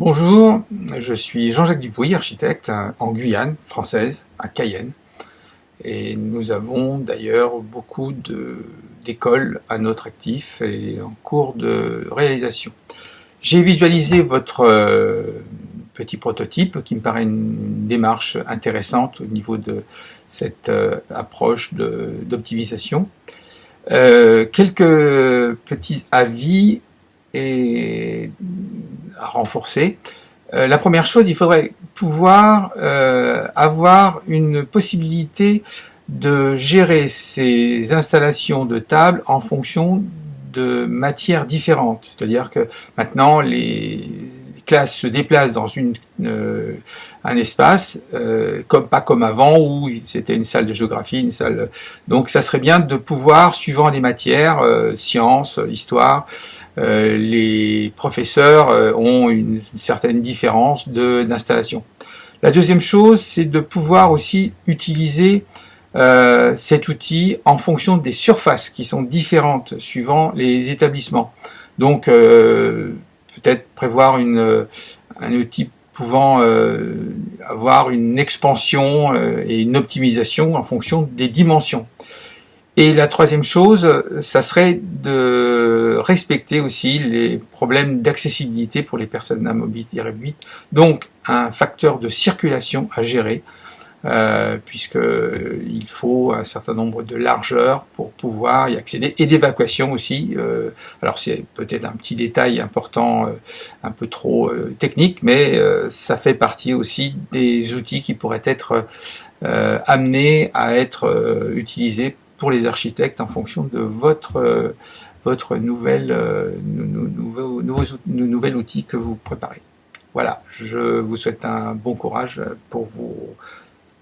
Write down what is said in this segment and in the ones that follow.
Bonjour, je suis Jean-Jacques Dupouy, architecte en Guyane française, à Cayenne. Et nous avons d'ailleurs beaucoup d'écoles à notre actif et en cours de réalisation. J'ai visualisé votre petit prototype qui me paraît une démarche intéressante au niveau de cette approche d'optimisation. Quelques petits avis et à renforcer. La première chose, il faudrait pouvoir avoir une possibilité de gérer ces installations de tables en fonction de matières différentes. C'est-à-dire que maintenant, les classes se déplacent dans un espace, pas comme avant où c'était une salle de géographie, une salle. Donc, ça serait bien de pouvoir, suivant les matières, sciences, histoire, les professeurs ont une certaine différence d'installation. La deuxième chose, c'est de pouvoir aussi utiliser cet outil en fonction des surfaces qui sont différentes suivant les établissements. Donc peut-être prévoir un outil pouvant avoir une expansion et une optimisation en fonction des dimensions. Et la troisième chose, ça serait de respecter aussi les problèmes d'accessibilité pour les personnes à mobilité réduite. Donc, un facteur de circulation à gérer, puisqu'il faut un certain nombre de largeurs pour pouvoir y accéder, et d'évacuation aussi. Alors, c'est peut-être un petit détail important, un peu trop technique, mais ça fait partie aussi des outils qui pourraient être amenés à être utilisés pour les architectes en fonction de votre nouvel outil que vous préparez. Voilà, je vous souhaite un bon courage pour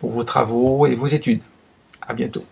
vos travaux et vos études. À bientôt.